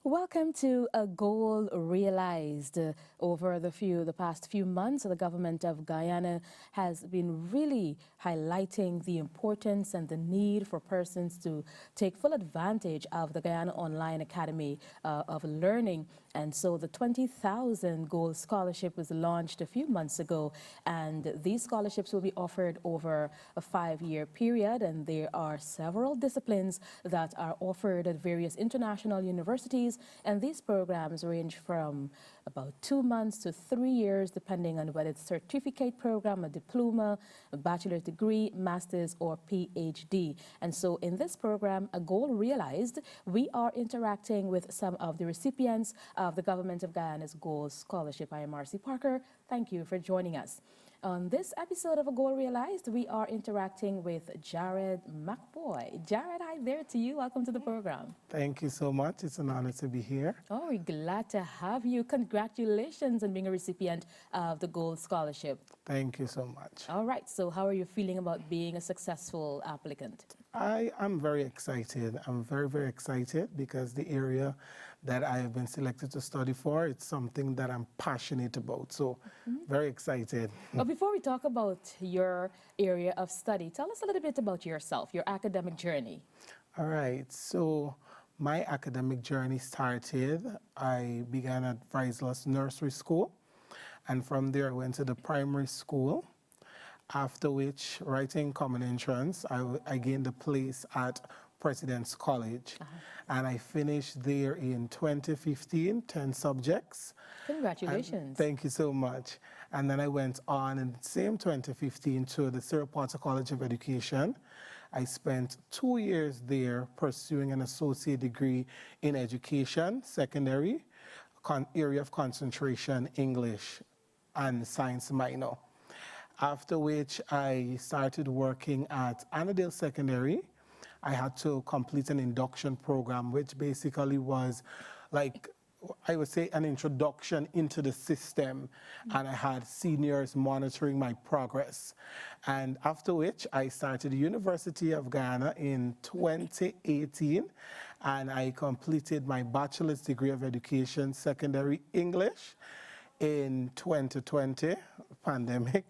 Welcome to A Goal Realized. Over the past few months, the government of Guyana has been really highlighting the importance and the need for persons to take full advantage of the Guyana Online Academy of Learning. And so the 20,000 Goal Scholarship was launched a few months ago, and these scholarships will be offered over a 5-year period, and there are several disciplines that are offered at various international universities, and these programs range from about 2 months to 3 years, depending on whether it's a certificate program, a diploma, a bachelor's degree, master's, or PhD. And so in this program, A Goal Realized, we are interacting with some of the recipients of the Government of Guyana's Goal Scholarship. I am Marcy Parker. Thank you for joining us. On this episode of A Goal Realized, we are interacting with Jared Mc Phoy. Jared, hi there to you. Welcome to the program. Thank you so much. It's an honor to be here. Oh, we're glad to have you. Congratulations on being a recipient of the Gold Scholarship. Thank you so much. All right. So how are you feeling about being a successful applicant? I am very excited. I'm very, very excited because the area that I have been selected to study for, it's something that I'm passionate about. So very excited. But before we talk about your area of study, tell us a little bit about yourself, your academic journey. All right. So my academic journey started, I began at Vizel's Nursery School. And from there, I went to the primary school. After which, writing common entrance, I gained a place at President's College. And I finished there in 2015, 10 subjects. Congratulations. And thank you so much. And then I went on in the same 2015 to the Sir Potter College of Education. I spent 2 years there pursuing an associate degree in education, secondary, area of concentration, English, and science minor. After which I started working at Annandale Secondary. I had to complete an induction program, which basically was like, I would say, an introduction into the system. And I had seniors monitoring my progress. And after which I started the University of Guyana in 2018. And I completed my bachelor's degree of education, secondary English, in 2020, pandemic.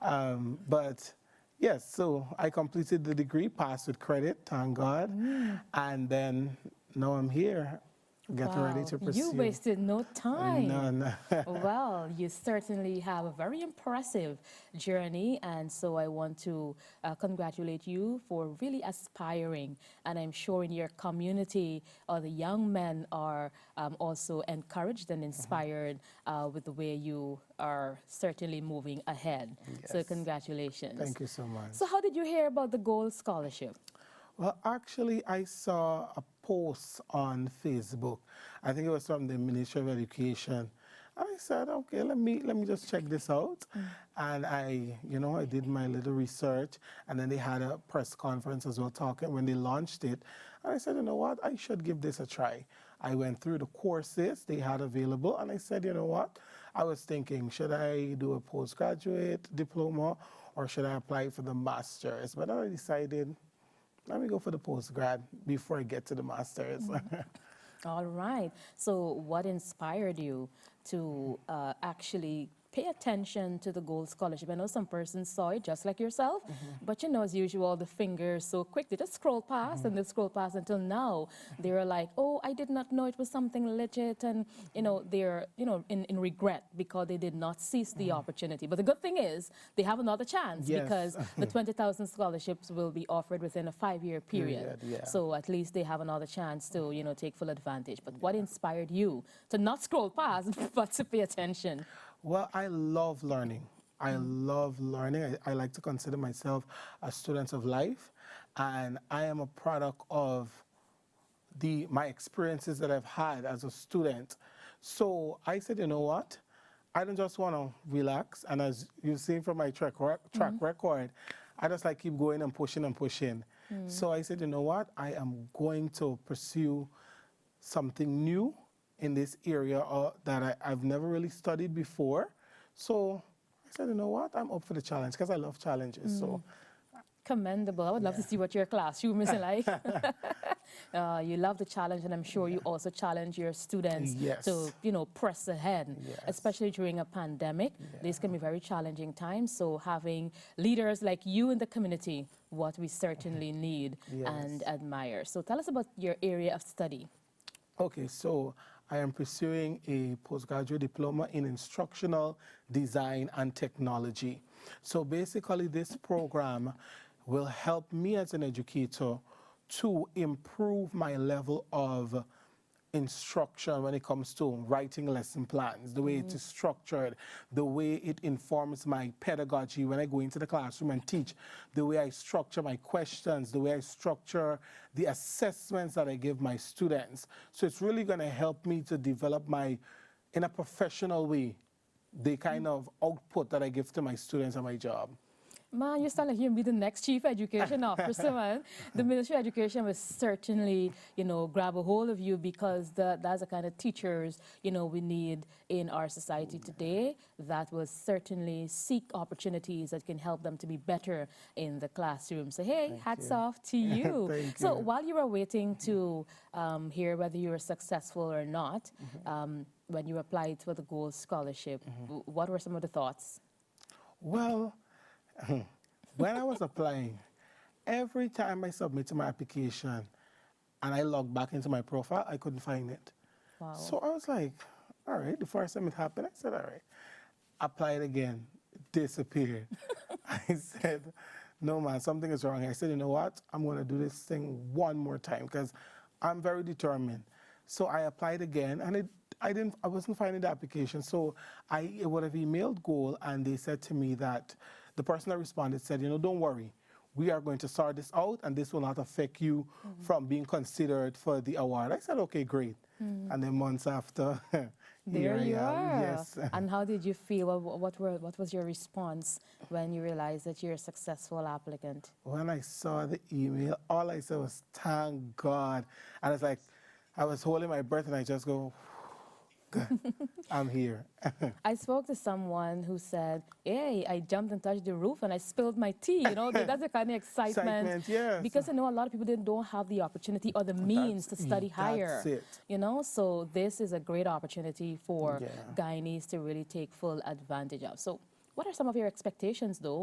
But yes, so I completed the degree, passed with credit, thank God. And then now I'm here, getting ready to pursue. You wasted no time. None. Well, you certainly have a very impressive journey, and so I want to congratulate you for really aspiring. And I'm sure in your community, the young men are also encouraged and inspired with the way you are certainly moving ahead. Yes. So congratulations. Thank you so much. So how did you hear about the Gold Scholarship? Well, actually, I saw a post on Facebook. I think it was from the Ministry of Education. I said, okay, let me just check this out. And I did my little research, and then they had a press conference as well talking when they launched it. And I said, you know what, I should give this a try. I went through the courses they had available, and I said, you know what, I was thinking, should I do a postgraduate diploma or should I apply for the master's? But I decided, let me go for the postgrad before I get to the master's. All right. So what inspired you to actually pay attention to the Gold Scholarship? I know some persons saw it just like yourself, but as usual, the fingers so quick, they just scroll past and they scroll past until now they're like, oh, I did not know it was something legit, and they're in regret because they did not seize the opportunity. But the good thing is they have another chance because the 20,000 scholarships will be offered within a 5-year period. So at least they have another chance to take full advantage. But what inspired you to not scroll past but to pay attention? Well, I love learning. I love learning. I like to consider myself a student of life, and I am a product of my experiences that I've had as a student. So I said, you know what? I don't just want to relax, and as you've seen from my track record, I just like keep going and pushing and pushing. So I said, you know what? I am going to pursue something new in this area that I've never really studied before. So I said, you know what, I'm up for the challenge because I love challenges. So commendable. I would love to see what your classroom is like. You love the challenge, and I'm sure you also challenge your students Yes. to, press ahead, Yes. especially during a pandemic. Yeah. These can be very challenging times. So having leaders like you in the community, what we certainly need and Yes. admire. So tell us about your area of study. Okay, so I am pursuing a postgraduate diploma in instructional design and technology. So basically this program will help me as an educator to improve my level of instruction when it comes to writing lesson plans, the way it is structured, the way it informs my pedagogy when I go into the classroom and teach, the way I structure my questions, the way I structure the assessments that I give my students. So it's really going to help me to develop in a professional way, the kind of output that I give to my students at my job. Man, you sound like you'll be the next chief education officer, man. The Ministry of Education will certainly, grab a hold of you, because that's the kind of teachers, we need in our society today, that will certainly seek opportunities that can help them to be better in the classroom. So, hey, hats off to you. Thank So you. while you were waiting to hear whether you were successful or not, when you applied for the Gold Scholarship, what were some of the thoughts? Well, when I was applying, every time I submitted my application and I logged back into my profile, I couldn't find it. Wow. So I was like, all right, the first time it happened, I said, all right. Applied again, disappeared. I said, no, man, something is wrong. I said, you know what? I'm going to do this thing one more time, because I'm very determined. So I applied again, and I wasn't finding the application. So I would have emailed Goal, and they said to me that the person that responded said, don't worry. We are going to sort this out, and this will not affect you from being considered for the award. I said, okay, great. And then months after, There you are. Yes. And how did you feel? What was your response when you realized that you're a successful applicant? When I saw the email, all I said was, thank God. And it's like, I was holding my breath, and I just go, I'm here. I spoke to someone who said, hey, I jumped and touched the roof and I spilled my tea. That's the kind of excitement. Yes. Because I know a lot of people don't have the opportunity or the means to study higher. That's it. So this is a great opportunity for Guyanese to really take full advantage of. So what are some of your expectations, though,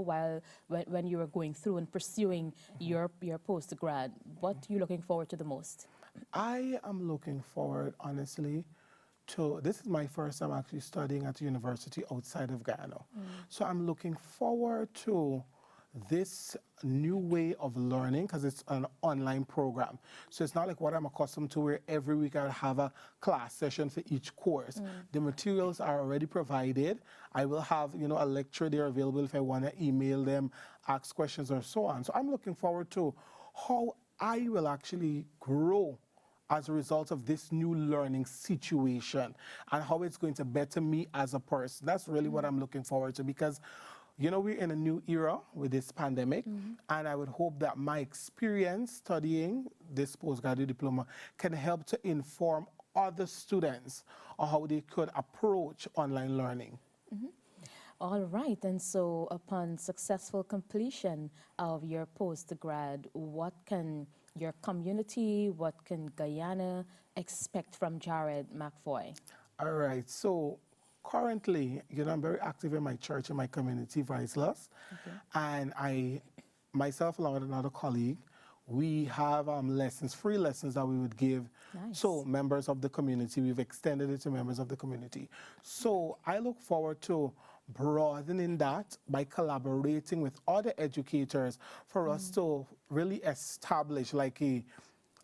when you were going through and pursuing your postgrad? What are you looking forward to the most? I am looking forward, honestly, this is my first time actually studying at a university outside of Guyana. So I'm looking forward to this new way of learning, because it's an online program. So it's not like what I'm accustomed to, where every week I'll have a class session for each course. The materials are already provided. I will have, a lecture there available if I want to email them, ask questions, or so on. So I'm looking forward to how I will actually grow as a result of this new learning situation, and how it's going to better me as a person. That's really what I'm looking forward to, because, we're in a new era with this pandemic, and I would hope that my experience studying this postgraduate diploma can help to inform other students on how they could approach online learning. All right, and so upon successful completion of your postgrad, what can your community, what can Guyana expect from Jared Mc Phoy? All right, so currently, I'm very active in my church and my community, Viceless, and myself along with another colleague, we have free lessons that we would give. Nice. So members of the community, we've extended it to members of the community. So I look forward to broadening that by collaborating with other educators for us to really establish like a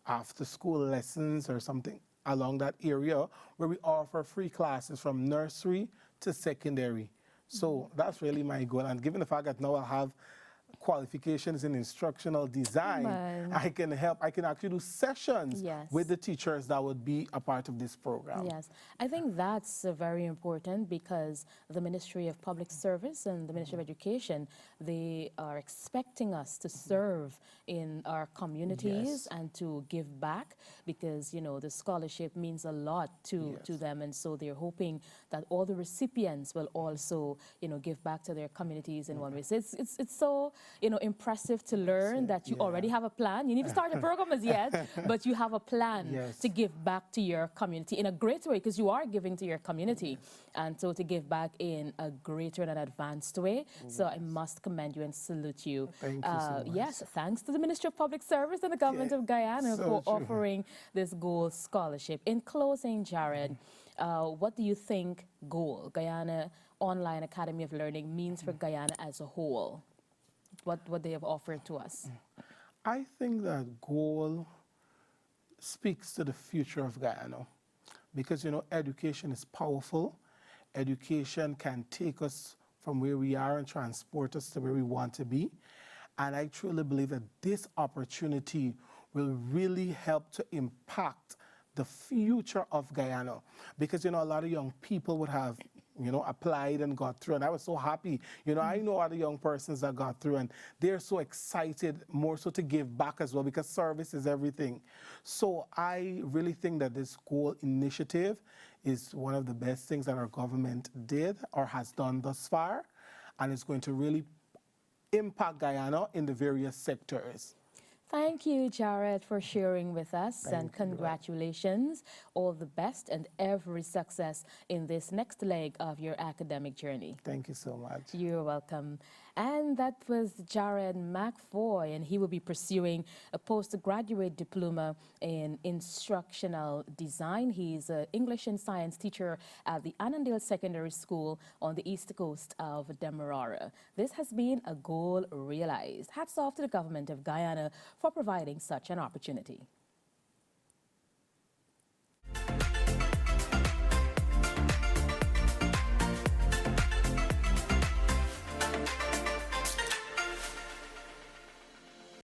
after-school lessons or something along that area, where we offer free classes from nursery to secondary. So that's really my goal. And given the fact that now I have qualifications in instructional design, I can actually do sessions with the teachers that would be a part of this program. Yes, I think that's very important, because the Ministry of Public Service and the Ministry of Education, they are expecting us to serve in our communities and to give back, because, the scholarship means a lot to them, and so they're hoping that all the recipients will also, give back to their communities in one way. So it's so impressive to learn that you already have a plan. You need to start the program as yet, but you have a plan to give back to your community in a great way, because you are giving to your community. And so to give back in a greater and an advanced way. So I must commend you and salute you. Thank you so much. Yes, thanks to the Ministry of Public Service and the government of Guyana for offering this Gold Scholarship. In closing, Jared, what do you think GOAL, Guyana Online Academy of Learning, means for Guyana as a whole? What they have offered to us? I think that GOAL speaks to the future of Guyana, because education is powerful. Education can take us from where we are and transport us to where we want to be. And I truly believe that this opportunity will really help to impact the future of Guyana, because a lot of young people would have applied and got through, and I was so happy. I know other young persons that got through, and they're so excited, more so to give back as well, because service is everything. So I really think that this GOAL initiative is one of the best things that our government did or has done thus far, and it's going to really impact Guyana in the various sectors. Thank you, Jared, for sharing with us, and congratulations. All the best and every success in this next leg of your academic journey. Thank you so much. You're welcome. And that was Jared Mc Phoy, and he will be pursuing a postgraduate diploma in instructional design. He's an English and science teacher at the Annandale Secondary School on the east coast of Demerara. This has been a goal realized. Hats off to the government of Guyana for providing such an opportunity.